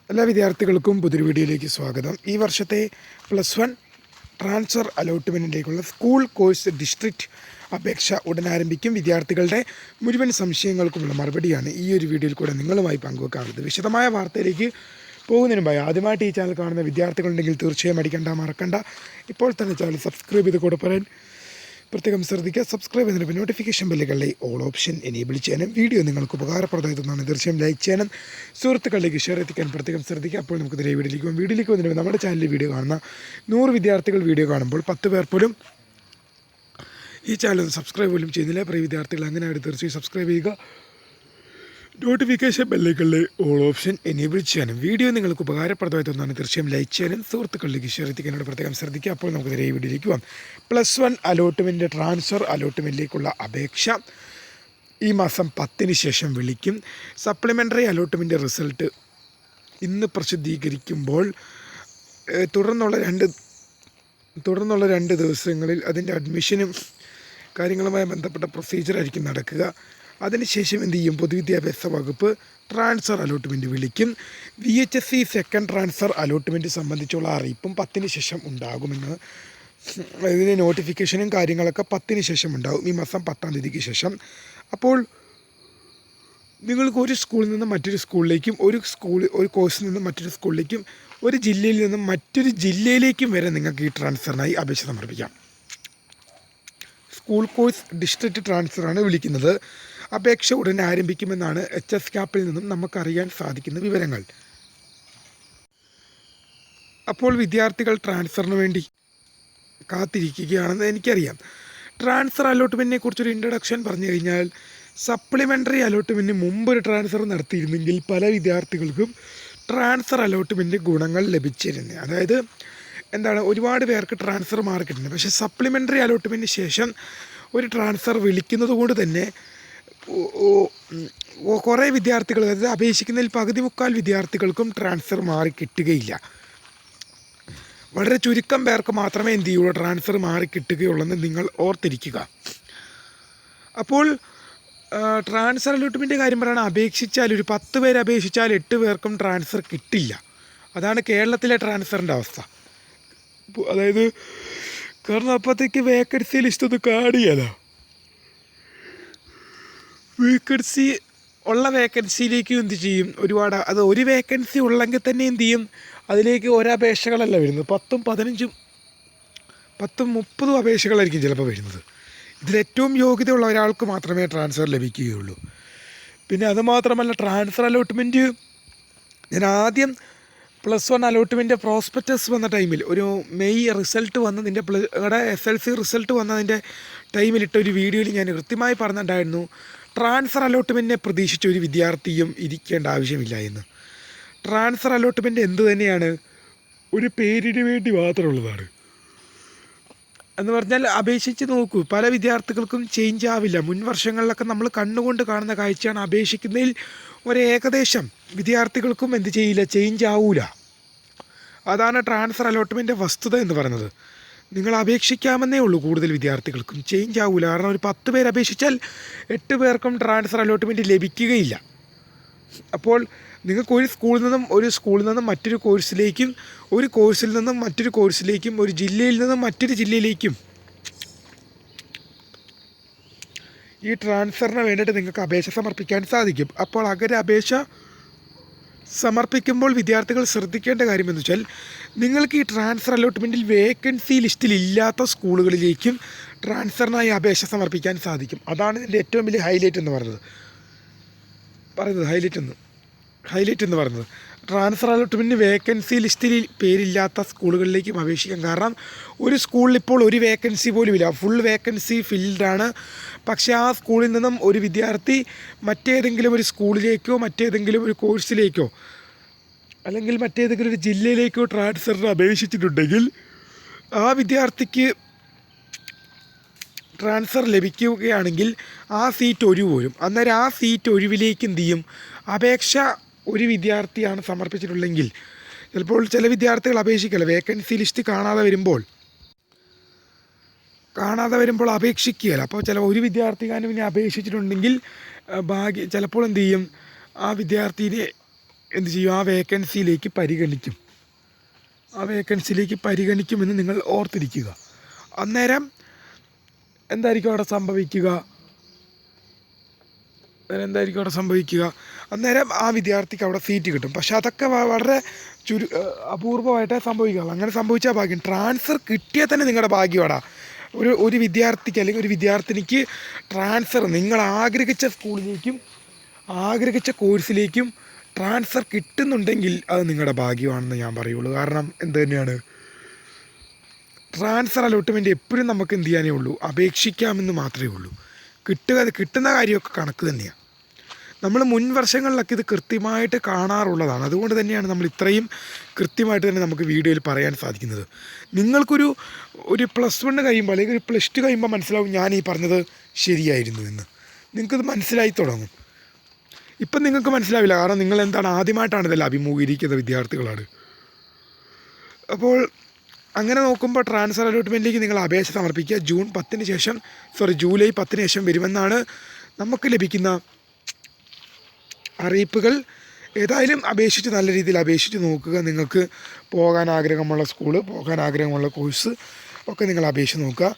എല്ലാ വിദ്യാർത്ഥികൾക്കും പുതിയൊരു വീഡിയോയിലേക്ക് സ്വാഗതം. ഈ വർഷത്തെ +1 ട്രാൻസ്ഫർ അലോട്ട്മെൻറ്റിലേക്കുള്ള സ്കൂൾ കോഴ്സ് ഡിസ്ട്രിക്റ്റ് അപേക്ഷ ഉടൻ ആരംഭിക്കും. വിദ്യാർത്ഥികളുടെ മുഴുവൻ സംശയങ്ങൾക്കുമുള്ള മറുപടിയാണ് ഈ ഒരു വീഡിയോയിൽ കൂടെ നിങ്ങളുമായി പങ്കുവെക്കാറുള്ളത്. വിശദമായ വാർത്തയിലേക്ക് പോകുന്നതിന് മുമ്പായി ആദ്യമായിട്ട് ഈ ചാനൽ കാണുന്ന വിദ്യാർത്ഥികളുണ്ടെങ്കിൽ തീർച്ചയായും മറക്കണ്ട. ഇപ്പോൾ തന്നെ ചാനൽ സബ്സ്ക്രൈബ് ചെയ്ത് കൂടെ പറയാൻ പ്രത്യേകം ശ്രദ്ധിക്കുക. സബ്സ്ക്രൈബ് ചെയ്തതിന് നോട്ടിഫിക്കേഷൻ ബെല്ലുകളിലെ ഓൾ ഓപ്ഷൻ എനേബിൾ ചെയ്യാനും വീഡിയോ നിങ്ങൾക്ക് ഉപകാരപ്രദമായി തോന്നുന്നു തീർച്ചയായും ലൈക്ക് ചെയ്യാനും സുഹൃത്തുക്കളിലേക്ക് ഷെയർ എത്തിക്കാൻ പ്രത്യേകം ശ്രദ്ധിക്കുക. അപ്പോൾ നമുക്ക് വീഡിയോയിലേക്ക് വന്നിട്ട് നമ്മുടെ ചാനലിൽ വീഡിയോ കാണുന്ന 100 വിദ്യാർത്ഥികൾ വീഡിയോ കാണുമ്പോൾ 10 പേർ പോലും ഈ ചാനൽ സബ്സ്ക്രൈബ് പോലും ചെയ്യുന്നില്ല. പ്രിയ വിദ്യാർത്ഥികൾ അങ്ങനെയായിട്ട് തീർച്ചയായും സബ്സ്ക്രൈബ് ചെയ്യുക. നോട്ടിഫിക്കേഷൻ ബെല്ലുകളിലെ ഓൾ ഓപ്ഷൻ എനേബിൾ ചെയ്യാനും വീഡിയോ നിങ്ങൾക്ക് ഉപകാരപ്രദമായി തോന്നുന്നു തീർച്ചയായും ലൈക്ക് ചെയ്യാനും സുഹൃത്തുക്കളിലേക്ക് ഷെയർ എത്തിക്കാനോട് പ്രത്യേകം ശ്രദ്ധിക്കുക. അപ്പോൾ നമുക്ക് വീഡിയോയിലേക്ക് പോകാം. +1 അലോട്ട്മെൻറ്റ് ട്രാൻസ്ഫർ അലോട്ട്മെൻറ്റിലേക്കുള്ള അപേക്ഷ ഈ മാസം 10-ന് ശേഷം വിളിക്കും. സപ്ലിമെൻ്ററി അലോട്ട്മെൻറ്റ് റിസൾട്ട് ഇന്ന് പ്രസിദ്ധീകരിക്കുമ്പോൾ തുടർന്നുള്ള രണ്ട് ദിവസങ്ങളിൽ അതിൻ്റെ അഡ്മിഷനും കാര്യങ്ങളുമായി ബന്ധപ്പെട്ട പ്രൊസീജിയറായിരിക്കും നടക്കുക. അതിനുശേഷം എന്ത് ചെയ്യും? പൊതുവിദ്യാഭ്യാസ വകുപ്പ് ട്രാൻസ്ഫർ അലോട്ട്മെൻറ്റ് വിളിക്കും. VHSC സെക്കൻഡ് ട്രാൻസ്ഫർ അലോട്ട്മെൻറ്റ് സംബന്ധിച്ചുള്ള അറിയിപ്പും 10-ന് ശേഷം ഉണ്ടാകുമെന്ന്. ഇതിന് നോട്ടിഫിക്കേഷനും കാര്യങ്ങളൊക്കെ 10-ന് ശേഷം ഉണ്ടാകും, ഈ മാസം 10-ാം തീയതിക്ക് ശേഷം. അപ്പോൾ നിങ്ങൾക്ക് ഒരു സ്കൂളിൽ നിന്നും മറ്റൊരു സ്കൂളിലേക്കും ഒരു കോഴ്സിൽ നിന്നും മറ്റൊരു സ്കൂളിലേക്കും ഒരു ജില്ലയിൽ നിന്നും മറ്റൊരു ജില്ലയിലേക്കും വരെ നിങ്ങൾക്ക് ഈ ട്രാൻസ്ഫറിനായി അപേക്ഷ സമർപ്പിക്കാം. സ്കൂൾ കോഴ്സ് ഡിസ്ട്രിക്റ്റ് ട്രാൻസ്ഫറാണ് വിളിക്കുന്നത്. അപേക്ഷ ഉടൻ ആരംഭിക്കുമെന്നാണ് HSCAP-ൽ നിന്നും നമുക്കറിയാൻ സാധിക്കുന്ന വിവരങ്ങൾ. അപ്പോൾ വിദ്യാർത്ഥികൾ ട്രാൻസ്ഫറിന് വേണ്ടി കാത്തിരിക്കുകയാണെന്ന് എനിക്കറിയാം. ട്രാൻസ്ഫർ അലോട്ട്മെൻറ്റിനെ കുറിച്ചൊരു ഇൻട്രൊഡക്ഷൻ പറഞ്ഞു കഴിഞ്ഞാൽ, സപ്ലിമെൻ്ററി അലോട്ട്മെൻറ്റിന് മുമ്പൊരു ട്രാൻസ്ഫർ നടത്തിയിരുന്നെങ്കിൽ പല വിദ്യാർത്ഥികൾക്കും ട്രാൻസ്ഫർ അലോട്ട്മെൻറ്റ് ഗുണങ്ങൾ ലഭിച്ചിരുന്നത്. അതായത് ഒരുപാട് പേർക്ക് ട്രാൻസ്ഫർ മാർക്കിട്ടുണ്ട്. പക്ഷേ സപ്ലിമെൻ്ററി അലോട്ട്മെൻറ്റിന് ശേഷം ഒരു ട്രാൻസ്ഫർ വിളിക്കുന്നത് കൊണ്ട് തന്നെ കുറേ വിദ്യാർത്ഥികൾ, അതായത് അപേക്ഷിക്കുന്നതിൽ പകുതി മുക്കാൽ വിദ്യാർത്ഥികൾക്കും ട്രാൻസ്ഫർ മാറി കിട്ടുകയില്ല. വളരെ ചുരുക്കം പേർക്ക് മാത്രമേ എന്ത് ചെയ്യുള്ളൂ, ട്രാൻസ്ഫർ മാറി കിട്ടുകയുള്ളെന്ന് നിങ്ങൾ ഓർത്തിരിക്കുക. അപ്പോൾ ട്രാൻസ്ഫർ അലോട്ട്മെൻറ്റ് കാര്യം പറയുകയാണ്, അപേക്ഷിച്ചാൽ ഒരു 10 പേര് അപേക്ഷിച്ചാൽ 8 പേർക്കും ട്രാൻസ്ഫർ കിട്ടില്ല. അതാണ് കേരളത്തിലെ ട്രാൻസ്ഫറിൻ്റെ അവസ്ഥ. അതായത് കാരണം അപ്പോഴത്തേക്ക് വേക്കൻസി ലിസ്റ്റ് ഒന്ന് കാണിയല്ല. വേക്കൻസിയിലേക്ക് എന്ത് ചെയ്യും, ഒരു വേക്കൻസി ഉള്ളെങ്കിൽ തന്നെ എന്ത് ചെയ്യും, അതിലേക്ക് ഒരപേക്ഷകളല്ല വരുന്നത്, 10ഉം 15ഉം 10ഉം 30ഉം അപേക്ഷകളായിരിക്കും ചിലപ്പോൾ വരുന്നത്. ഇതിലേറ്റവും യോഗ്യതയുള്ള ഒരാൾക്ക് മാത്രമേ ട്രാൻസ്ഫർ ലഭിക്കുകയുള്ളൂ. പിന്നെ അതുമാത്രമല്ല, ട്രാൻസ്ഫർ അലോട്ട്മെൻറ്റ് ഞാൻ ആദ്യം +1 അലോട്ട്മെൻറ്റ് പ്രോസ്പെക്ടസ് വന്ന ടൈമിൽ, ഒരു മെയ് റിസൾട്ട് വന്നതിൻ്റെ SLC റിസൾട്ട് വന്നതിൻ്റെ ടൈമിലിട്ട ഒരു വീഡിയോയിൽ ഞാൻ കൃത്യമായി പറഞ്ഞിട്ടുണ്ടായിരുന്നു, ട്രാൻസ്ഫർ അലോട്ട്മെൻറ്റിനെ പ്രതീക്ഷിച്ച ഒരു വിദ്യാർത്ഥിയും ഇരിക്കേണ്ട ആവശ്യമില്ല എന്ന്. ട്രാൻസ്ഫർ അലോട്ട്മെൻറ്റ് എന്ത് തന്നെയാണ്, ഒരു പേരിന് വേണ്ടി മാത്രമുള്ളതാണ്. എന്ന് പറഞ്ഞാൽ അപേക്ഷിച്ച് നോക്കൂ, പല വിദ്യാർത്ഥികൾക്കും ചേഞ്ച് ആവില്ല. മുൻ വർഷങ്ങളിലൊക്കെ നമ്മൾ കണ്ണുകൊണ്ട് കാണുന്ന കാഴ്ചയാണ്, അപേക്ഷിക്കുന്നതിൽ ഏകദേശം വിദ്യാർത്ഥികൾക്കും എന്ത് ചെയ്യില്ല, ചേഞ്ച് ആവൂല. അതാണ് ട്രാൻസ്ഫർ അലോട്ട്മെൻറ്റ് വസ്തുത എന്ന് പറയുന്നത്. നിങ്ങൾ അപേക്ഷിക്കാമെന്നേ ഉള്ളൂ, കൂടുതൽ വിദ്യാർത്ഥികൾക്കും ചേഞ്ച് ആവില്ല. കാരണം ഒരു 10 പേര് അപേക്ഷിച്ചാൽ 8 പേർക്കും ട്രാൻസ്ഫർ അലോട്ട്മെൻറ്റ് ലഭിക്കുകയില്ല. അപ്പോൾ നിങ്ങൾക്ക് ഒരു സ്കൂളിൽ നിന്നും മറ്റൊരു കോഴ്സിലേക്കും, ഒരു കോഴ്സിൽ നിന്നും മറ്റൊരു കോഴ്സിലേക്കും, ഒരു ജില്ലയിൽ നിന്നും മറ്റൊരു ജില്ലയിലേക്കും ഈ ട്രാൻസ്ഫറിന് വേണ്ടിയിട്ട് നിങ്ങൾക്ക് അപേക്ഷ സമർപ്പിക്കാൻ സാധിക്കും. അപ്പോൾ അങ്ങനെ അപേക്ഷ സമർപ്പിക്കുമ്പോൾ വിദ്യാർത്ഥികൾ ശ്രദ്ധിക്കേണ്ട കാര്യമെന്ന് വെച്ചാൽ, നിങ്ങൾക്ക് ഈ ട്രാൻസ്ഫർ അലോട്ട്മെൻറ്റിൽ വേക്കൻസി ലിസ്റ്റിൽ ഇല്ലാത്ത സ്കൂളുകളിലേക്കും ട്രാൻസ്ഫറിനായി അപേക്ഷ സമർപ്പിക്കാൻ സാധിക്കും. അതാണ് ഇതിൻ്റെ ഏറ്റവും വലിയ ഹൈലൈറ്റ് എന്ന് പറയുന്നത്. ട്രാൻസ്ഫർ അലോട്ട്മെൻറ്റിന് വേക്കൻസി ലിസ്റ്റിൽ പേരില്ലാത്ത സ്കൂളുകളിലേക്കും അപേക്ഷിക്കാം. കാരണം ഒരു സ്കൂളിൽ ഇപ്പോൾ ഒരു വേക്കൻസി പോലും ഇല്ല, ഫുൾ വേക്കൻസി ഫിൽഡാണ്. പക്ഷേ ആ സ്കൂളിൽ നിന്നും ഒരു വിദ്യാർത്ഥി മറ്റേതെങ്കിലും ഒരു സ്കൂളിലേക്കോ മറ്റേതെങ്കിലും ഒരു കോഴ്സിലേക്കോ അല്ലെങ്കിൽ മറ്റേതെങ്കിലും ഒരു ജില്ലയിലേക്കോ ട്രാൻസ്ഫറിന് അപേക്ഷിച്ചിട്ടുണ്ടെങ്കിൽ ആ വിദ്യാർത്ഥിക്ക് ട്രാൻസ്ഫർ ലഭിക്കുകയാണെങ്കിൽ ആ സീറ്റ് ഒഴിവ്. അന്നേരം ആ സീറ്റ് ഒഴിവിലേക്ക് എന്ത് ചെയ്യും, അപേക്ഷ ഒരു വിദ്യാർത്ഥിയാണ് സമർപ്പിച്ചിട്ടുള്ളെങ്കിൽ ചിലപ്പോൾ ചില വിദ്യാർത്ഥികൾ അപേക്ഷിക്കില്ല, വേക്കൻസി ലിസ്റ്റ് കാണാതെ വരുമ്പോൾ അപേക്ഷിക്കുകയില്ല. അപ്പോൾ ഒരു വിദ്യാർത്ഥിക്കാനും ഇനി അപേക്ഷിച്ചിട്ടുണ്ടെങ്കിൽ ചിലപ്പോൾ എന്ത് ചെയ്യും, ആ വിദ്യാർത്ഥിനെ എന്ത് ചെയ്യും, ആ വേക്കൻസിയിലേക്ക് പരിഗണിക്കുമെന്ന് നിങ്ങൾ ഓർത്തിരിക്കുക. അന്നേരം എന്തായിരിക്കും അവിടെ സംഭവിക്കുക, അന്നേരം ആ വിദ്യാർത്ഥിക്ക് അവിടെ സീറ്റ് കിട്ടും. പക്ഷെ അതൊക്കെ വളരെ അപൂർവമായിട്ടേ സംഭവിക്കുകയുള്ളൂ. അങ്ങനെ സംഭവിച്ചാൽ ഭാഗ്യം. ട്രാൻസ്ഫർ കിട്ടിയാൽ തന്നെ നിങ്ങളുടെ ഭാഗ്യമാടാ. ഒരു വിദ്യാർത്ഥിക്ക് അല്ലെങ്കിൽ ഒരു വിദ്യാർത്ഥിനിക്ക് ട്രാൻസ്ഫർ നിങ്ങൾ ആഗ്രഹിച്ച സ്കൂളിലേക്കും ആഗ്രഹിച്ച കോഴ്സിലേക്കും ട്രാൻസ്ഫർ കിട്ടുന്നുണ്ടെങ്കിൽ അത് നിങ്ങളുടെ ഭാഗ്യമാണെന്ന് ഞാൻ പറയുള്ളൂ. കാരണം എന്ത് തന്നെയാണ്, ട്രാൻസ്ഫർ അലോട്ട്മെൻറ്റ് എപ്പോഴും നമുക്ക് എന്ത് ചെയ്യാനേ ഉള്ളൂ, അപേക്ഷിക്കാമെന്ന് മാത്രമേ ഉള്ളൂ. കിട്ടുന്ന കാര്യമൊക്കെ കണക്ക് തന്നെയാണ്. നമ്മൾ മുൻ വർഷങ്ങളിലൊക്കെ ഇത് കൃത്യമായിട്ട് കാണാറുള്ളതാണ്. അതുകൊണ്ട് തന്നെയാണ് നമ്മൾ ഇത്രയും കൃത്യമായിട്ട് തന്നെ നമുക്ക് വീഡിയോയിൽ പറയാൻ സാധിക്കുന്നത്. നിങ്ങൾക്കൊരു +1 കഴിയുമ്പോൾ അല്ലെങ്കിൽ ഒരു +2 കഴിയുമ്പോൾ മനസ്സിലാവും ഞാൻ ഈ പറഞ്ഞത് ശരിയായിരുന്നു എന്ന്. നിങ്ങൾക്കത് മനസ്സിലായി തുടങ്ങും. ഇപ്പം നിങ്ങൾക്ക് മനസ്സിലാവില്ല, കാരണം നിങ്ങൾ എന്താണ് ആദ്യമായിട്ടാണ് ഇതെല്ലാം അഭിമുഖീകരിക്കുന്ന വിദ്യാർത്ഥികളാണ്. അപ്പോൾ അങ്ങനെ നോക്കുമ്പോൾ ട്രാൻസ്ഫർ അലോട്ട്മെൻറ്റിലേക്ക് നിങ്ങൾ അപേക്ഷ സമർപ്പിക്കുക. ജൂലൈ 10 ശേഷം വരുമെന്നാണ് നമുക്ക് ലഭിക്കുന്ന അറിയിപ്പുകൾ. ഏതായാലും നല്ല രീതിയിൽ അപേക്ഷിച്ച് നോക്കുക. നിങ്ങൾക്ക് പോകാൻ ആഗ്രഹമുള്ള സ്കൂള്, പോകാൻ ആഗ്രഹമുള്ള കോഴ്സ് ഒക്കെ നിങ്ങൾ അപേക്ഷിച്ച് നോക്കുക.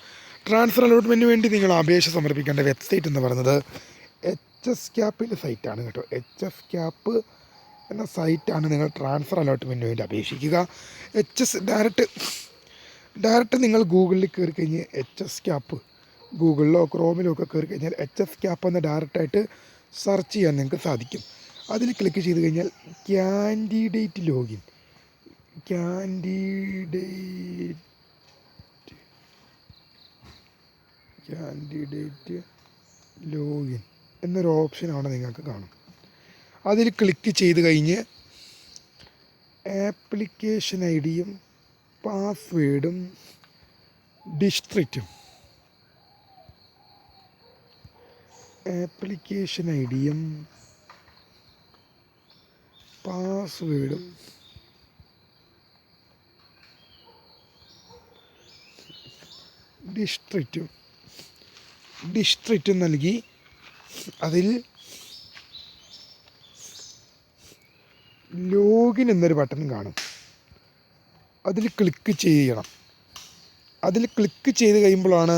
ട്രാൻസ്ഫർ അലോട്ട്മെൻറ്റിന് വേണ്ടി നിങ്ങൾ അപേക്ഷ സമർപ്പിക്കേണ്ട വെബ്സൈറ്റ് എന്ന് പറയുന്നത് HSCAPൻ്റെ സൈറ്റാണ് കേട്ടോ. HSCAP എന്ന സൈറ്റാണ് നിങ്ങൾ ട്രാൻസ്ഫർ അലോട്ട്മെൻറ്റിന് വേണ്ടി അപേക്ഷിക്കുക. ഡയറക്റ്റ് നിങ്ങൾ ഗൂഗിളിൽ കയറി കഴിഞ്ഞ് HSCAP, ഗൂഗിളിലോ ക്രോമിലോ ഒക്കെ കയറി കഴിഞ്ഞാൽ HSCAP എന്ന് ഡയറക്റ്റായിട്ട് സെർച്ച് ചെയ്യാൻ നിങ്ങൾക്ക് സാധിക്കും. അതിൽ ക്ലിക്ക് ചെയ്ത് കഴിഞ്ഞാൽ കാൻഡിഡേറ്റ് ലോഗിൻ എന്നൊരു ഓപ്ഷൻ അവിടെ നിങ്ങൾക്ക് കാണും. അതിൽ ക്ലിക്ക് ചെയ്ത് കഴിഞ്ഞ് ആപ്ലിക്കേഷൻ ID-യും പാസ്വേഡും ഡിസ്ട്രിക്റ്റും ഡിസ്ട്രിക്റ്റും നൽകി അതിൽ ലോഗിൻ എന്നൊരു ബട്ടൺ കാണും. അതിൽ ക്ലിക്ക് ചെയ്യണം. അതിൽ ക്ലിക്ക് ചെയ്ത് കഴിയുമ്പോഴാണ്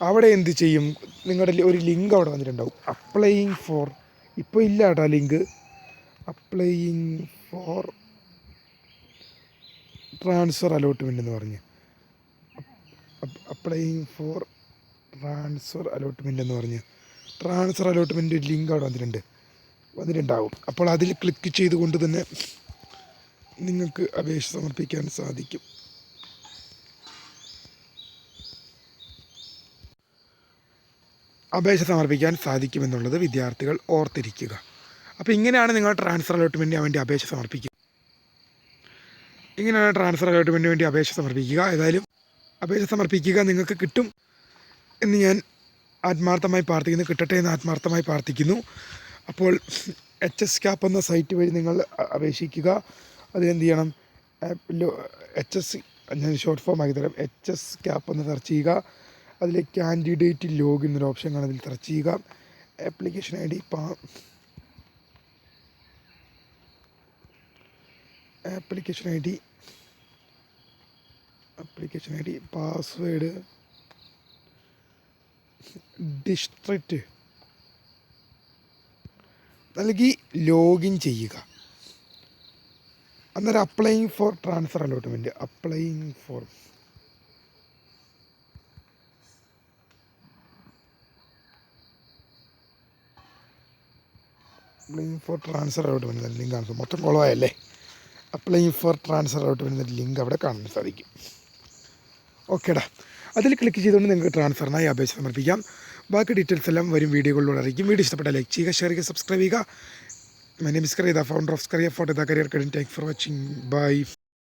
അവിടെ എന്ത് ചെയ്യും, നിങ്ങളുടെ ഒരു ലിങ്ക് അവിടെ വന്നിട്ടുണ്ടാവും. അപ്ലൈയിങ് ഫോർ, ഇപ്പോൾ ഇല്ല കേട്ടോ link, applying for transfer allotment എന്ന് പറഞ്ഞ് ട്രാൻസ്ഫർ അലോട്ട്മെൻറ്റ് ലിങ്ക് അവിടെ വന്നിട്ടുണ്ടാവും. അപ്പോൾ അതിൽ ക്ലിക്ക് ചെയ്തുകൊണ്ട് തന്നെ നിങ്ങൾക്ക് അപേക്ഷ സമർപ്പിക്കാൻ സാധിക്കും. എന്നുള്ളത് വിദ്യാർത്ഥികൾ ഓർത്തിരിക്കുക. അപ്പോൾ ഇങ്ങനെയാണ് നിങ്ങൾ ട്രാൻസ്ഫർ അലോട്ട്മെൻറ്റിന് വേണ്ടി അപേക്ഷ സമർപ്പിക്കുക. ഏതായാലും അപേക്ഷ സമർപ്പിക്കുക, നിങ്ങൾക്ക് കിട്ടും എന്ന് ഞാൻ കിട്ടട്ടെ എന്ന് ആത്മാർത്ഥമായി പ്രാർത്ഥിക്കുന്നു. അപ്പോൾ HSCAP എന്ന സൈറ്റ് വഴി നിങ്ങൾ അപേക്ഷിക്കുക. അതിലെന്ത് ചെയ്യണം, ഞാൻ ഷോർട്ട് ഫോം ആക്കി തരാം. HSCAP എന്ന് സെർച്ച് ചെയ്യുക. അതിൽ കാൻഡിഡേറ്റ് ലോഗിൻ എന്നൊരു ഓപ്ഷൻ കാണാം, അതിൽ സെർച്ച് ചെയ്യുക. Application I D password district നൽകി ലോഗിൻ ചെയ്യുക. അന്നേരം applying for transfer allotment link കാണും. മൊത്തം കുളമായല്ലേ. Applying for transfer allotment link അവിടെ കാണാൻ സാധിക്കും. ഓക്കേടാ, അതിൽ ക്ലിക്ക് ചെയ്തുകൊണ്ട് നിങ്ങൾക്ക് ട്രാൻസ്ഫറിനായി അപേക്ഷ സമർപ്പിക്കാം. ബാക്കി ഡീറ്റെയിൽസ് എല്ലാം വരും വീഡിയോകളിലൂടെ അറിയിക്കും. വീഡിയോ ഇഷ്ടപ്പെട്ടാൽ ലൈക്ക് ചെയ്യുക, ഷെയർ ചെയ്യുക, സബ്സ്ക്രൈബ് ചെയ്യുക. My name is Kariya, founder of Kariya for the career academy. Thank for watching. By.